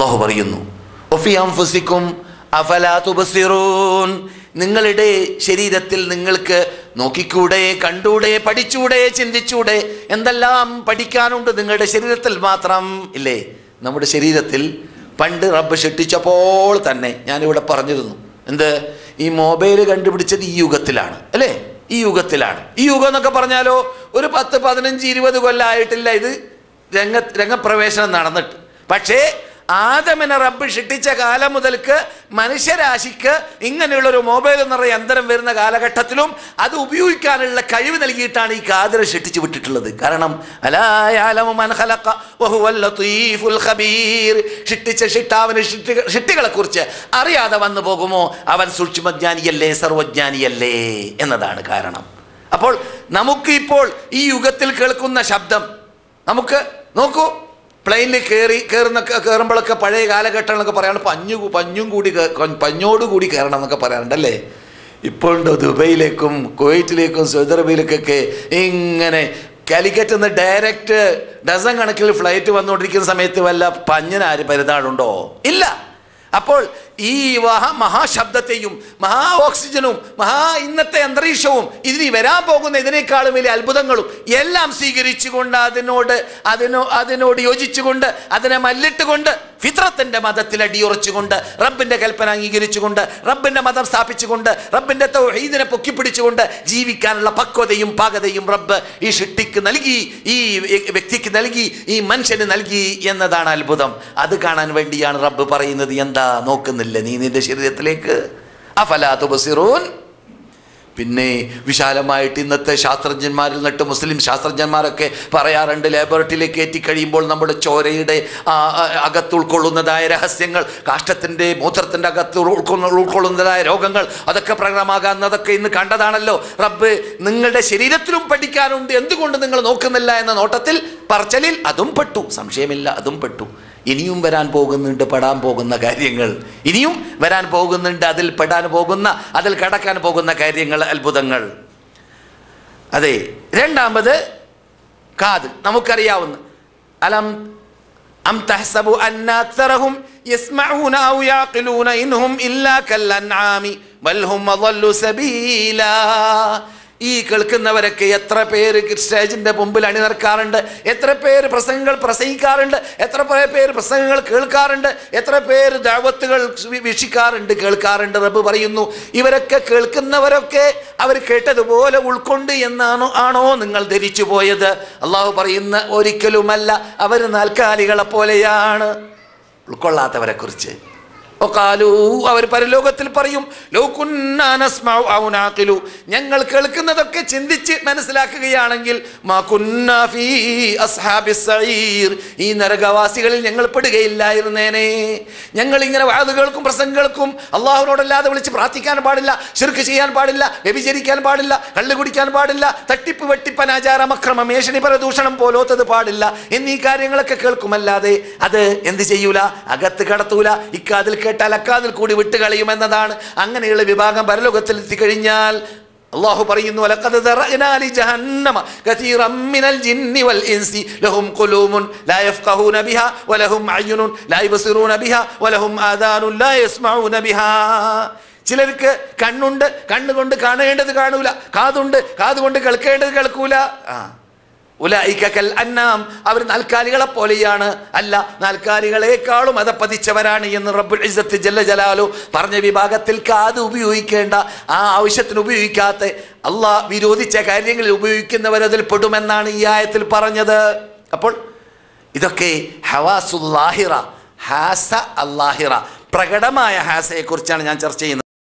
അല്ലാഹു പറയുന്നു വഫി അൻഫുസികും അഫലാ തുബ്സിറൂൻ, നിങ്ങളുടെ ശരീരത്തിൽ നിങ്ങൾക്ക് നോക്കിക്കൂടെ, കണ്ടൂടെ, പഠിച്ചൂടെ, ചിന്തിച്ചൂടെ? എന്തെല്ലാം പഠിക്കാനുണ്ട് നിങ്ങളുടെ ശരീരത്തിൽ മാത്രം ഇല്ലേ? നമ്മുടെ ശരീരത്തിൽ പണ്ട് റബ്ബ് സൃഷ്ടിച്ചപ്പോൾ തന്നെ ഞാനിവിടെ പറഞ്ഞിരുന്നു, എന്ത്, ഈ മൊബൈൽ കണ്ടുപിടിച്ചത് ഈ യുഗത്തിലാണ് അല്ലേ? ഈ യുഗത്തിലാണ്. ഈ യുഗം എന്നൊക്കെ പറഞ്ഞാലോ ഒരു 10, 15, 20 കൊല്ലമായിട്ടില്ല ഇത് രംഗപ്രവേശനം നടന്നിട്ട്. പക്ഷേ ആദമിനെ റബ്ബ് സൃഷ്ടിച്ച കാലം മുതൽക്ക് മനുഷ്യരാശിക്ക് ഇങ്ങനെയുള്ളൊരു മൊബൈൽ എന്നൊരു യന്ത്രം വരുന്ന കാലഘട്ടത്തിലും അത് ഉപയോഗിക്കാനുള്ള കഴിവ് നൽകിയിട്ടാണ് ഈ ഖാദിറെ സൃഷ്ടിച്ചു വിട്ടിട്ടുള്ളത്. കാരണം അലാ യഅലമു മൻ ഖലഖ വഹുവൽ ലതീഫുൽ ഖബീർ, സൃഷ്ടിച്ച സൃഷ്ടാവിനെ സൃഷ്ടികളെ കുറിച്ച് അറിയാതെ വന്നു പോകുമോ? അവൻ സൂക്ഷ്മജ്ഞാനിയല്ലേ, സർവജ്ഞാനിയല്ലേ എന്നതാണ് കാരണം. അപ്പോൾ നമുക്ക് ഇപ്പോൾ ഈ യുഗത്തിൽ കേൾക്കുന്ന ശബ്ദം നമുക്ക് നോക്കൂ, പ്ലെയിനിൽ കയറുമ്പോഴൊക്കെ പഴയ കാലഘട്ടങ്ങളൊക്കെ പറയാറുണ്ട് പഞ്ഞോടുകൂടി കയറണം എന്നൊക്കെ പറയാറുണ്ടല്ലേ. ഇപ്പോൾ ഉണ്ടോ ദുബൈയിലേക്കും കുവൈറ്റിലേക്കും സൗദി അറേബ്യയിലേക്കൊക്കെ ഇങ്ങനെ കാലിക്കറ്റ് നിന്ന് ഡയറക്റ്റ് ഡസൻ കണക്കിൽ ഫ്ലൈറ്റ് വന്നുകൊണ്ടിരിക്കുന്ന സമയത്ത് വല്ല പഞ്ഞിനാര് പരിതാടുണ്ടോ? ഇല്ല. അപ്പോൾ ഈ മഹാശബ്ദത്തെയും മഹാ ഓക്സിജനും ഇന്നത്തെ അന്തരീക്ഷവും ഇതിന് വരാൻ പോകുന്ന ഇതിനേക്കാളും വലിയ അത്ഭുതങ്ങളും എല്ലാം സ്വീകരിച്ചുകൊണ്ട് അതിനോട് യോജിച്ചുകൊണ്ട് അതിനെ മല്ലിട്ടുകൊണ്ട് ഫിത്രത്തിന്റെ മതത്തിൽ അടിയുറച്ചുകൊണ്ട് റബ്ബിന്റെ കൽപ്പന അംഗീകരിച്ചുകൊണ്ട് റബ്ബിന്റെ മതം സ്ഥാപിച്ചുകൊണ്ട് റബ്ബിന്റെ തൗഹീദിനെ പൊക്കിപ്പിടിച്ചുകൊണ്ട് ജീവിക്കാനുള്ള പക്വതയും പാകതയും റബ്ബ് ഈ സൃഷ്ടിക്ക് നൽകി, ഈ വ്യക്തിക്ക് നൽകി, ഈ മനുഷ്യന് നൽകി എന്നതാണ് അത്ഭുതം. അത് കാണാൻ വേണ്ടിയാണ് റബ്ബ് പറയുന്നത്, എന്താ നോക്കുന്നില്ല നീ നിന്റെ ശരീരത്തിലേക്ക്? അഫലാ തുബ്സിറൂൻ. പിന്നെ വിശാലമായിട്ട് ഇന്നത്തെ ശാസ്ത്രജ്ഞന്മാരിൽ നിന്നിട്ട് മുസ്ലിം ശാസ്ത്രജ്ഞന്മാരൊക്കെ പറയാറുണ്ട്, ലാബോറട്ടറിയിലേക്ക് എത്തിക്കഴിയുമ്പോൾ നമ്മുടെ ചോരയുടെ അകത്ത് ഉൾക്കൊള്ളുന്നതായ രഹസ്യങ്ങൾ, കാഷ്ടത്തിൻ്റെ മൂത്രത്തിൻ്റെ അകത്ത് ഉൾക്കൊള്ളുന്നതായ രോഗങ്ങൾ അതൊക്കെ പ്രകടമാകാവുന്നതൊക്കെ ഇന്ന് കണ്ടതാണല്ലോ. റബ്ബ് നിങ്ങളുടെ ശരീരത്തിലും പഠിക്കാനുണ്ട്, എന്തുകൊണ്ട് നിങ്ങൾ നോക്കുന്നില്ല എന്ന നോട്ടത്തിൽ പറച്ചലിൽ അതും പെട്ടു, സംശയമില്ല, അതും പെട്ടു. ഇനിയും വരാൻ പോകുന്നുണ്ട് പെടാൻ പോകുന്ന കാര്യങ്ങൾ, ഇനിയും വരാൻ പോകുന്നുണ്ട് അതിൽ പെടാൻ പോകുന്ന, അതിൽ കടക്കാൻ പോകുന്ന കാര്യങ്ങൾ, അത്ഭുതങ്ങൾ. അതെ, രണ്ടാമത് കാത് നമുക്കറിയാവുന്ന അലം അം തഹ്സബു അന്ന അക്തറഹും യസ്മഊന ഔ യഅഖിലൂന ഇൻഹും ഇല്ലാ കൽ അൻആമി ബൽ ഹും അദല്ലു സബീലാ. ഈ കേൾക്കുന്നവരൊക്കെ എത്ര പേര് സ്റ്റേജിൻ്റെ മുമ്പിൽ അണിനിരക്കാറുണ്ട്, എത്ര പേര് പ്രസംഗങ്ങൾ പ്രസംഗിക്കാറുണ്ട്, എത്ര പേര് പ്രസംഗങ്ങൾ കേൾക്കാറുണ്ട്, എത്ര പേര് ദഅവത്തുകൾ വീക്ഷിക്കാറുണ്ട്, കേൾക്കാറുണ്ട്. റബ്ബ് പറയുന്നു, ഇവരൊക്കെ കേൾക്കുന്നവരൊക്കെ അവർ കേട്ടതുപോലെ ഉൾക്കൊണ്ട് ആണോ നിങ്ങൾ ധരിച്ചു പോയത്? അള്ളാഹു പറയുന്ന ഒരിക്കലുമല്ല, അവർ നാൽക്കാലികളെ പോലെയാണ്. ഉൾക്കൊള്ളാത്തവരെ കുറിച്ച് അവർ പരലോകത്തിൽ പറയും, ഞങ്ങൾ കേൾക്കുന്നതൊക്കെ ചിന്തിച്ച് മനസ്സിലാക്കുകയാണെങ്കിൽ ഈ നരകവാസികളിൽ ഞങ്ങൾ പെടുകയില്ലായിരുന്നേനെ. ഞങ്ങൾ ഇങ്ങനെ വാദുകൾക്കും പ്രസംഗങ്ങൾക്കും അള്ളാഹുവിനോടല്ലാതെ വിളിച്ച് പ്രാർത്ഥിക്കാൻ പാടില്ല, ശിർക്ക് ചെയ്യാൻ പാടില്ല, വ്യഭിചരിക്കാൻ പാടില്ല, കള്ളു കുടിക്കാൻ പാടില്ല, തട്ടിപ്പ് വെട്ടിപ്പ് അനാചാരം അക്രമം ഏഷണി പരദൂഷണം പോലോത്തത് പാടില്ല എന്നീ കാര്യങ്ങളൊക്കെ കേൾക്കുമല്ലാതെ അത് എന്ത് ചെയ്യൂല, അകത്ത് കടത്തൂല. ഇക്കാതിൽ കേട്ടാൽ അക്കാതിൽ കൂടി വിട്ടുകളയുമെന്നതാണ്. അങ്ങനെയുള്ള വിഭാഗം പരലോകത്തിൽ എത്തിക്കഴിഞ്ഞാൽ അല്ലാഹു പറയുന്നു, ലഖദ് ദറഅനാ ലിജഹന്നമ കസീറൻ മിനൽ ജിന്നി വൽ ഇൻസി ലഹും ഖുലൂബുൻ ലാ യഫ്ഖഹൂന ബിഹാ വലഹും അയ്യുനുൻ ലാ യബ്സിറൂന ബിഹാ വലഹും ആദാനുൻ ലാ യസ്മഊന ബിഹാ. ചിലർക്ക് കണ്ണുണ്ട്, കണ്ണുകൊണ്ട് കാണേണ്ടത് കാണൂല, കാതുണ്ട്, കാതുകൊണ്ട് കേൾക്കേണ്ടത് കേൾക്കൂല. ഉലൈക കൽ അന്നാം, അവർ നാൽക്കാലികളെ പോലെയാണ്, അല്ല നാൽക്കാലികളെക്കാളും അതപ്പതിച്ചവരാണ് എന്ന് റബ്ബുൽ ഇസ്സത്ത് ജല്ല ജലാലു പറഞ്ഞ വിഭാഗത്തിൽ കാത് ഉപയോഗിക്കേണ്ട, ആ ആവശ്യത്തിന് ഉപയോഗിക്കാത്ത, അള്ളാഹ് വിരോധിച്ച കാര്യങ്ങളിൽ ഉപയോഗിക്കുന്നവരതിൽ പെടുമെന്നാണ് ഈ ആയത്തിൽ പറഞ്ഞത്. അപ്പോൾ ഇതൊക്കെ ഹവാസുല്ലാഹിറ, ഹാസ അല്ലാഹിറ, പ്രകടമായ ഹാസയെ കുറിച്ചാണ് ഞാൻ ചർച്ച ചെയ്യുന്നത്.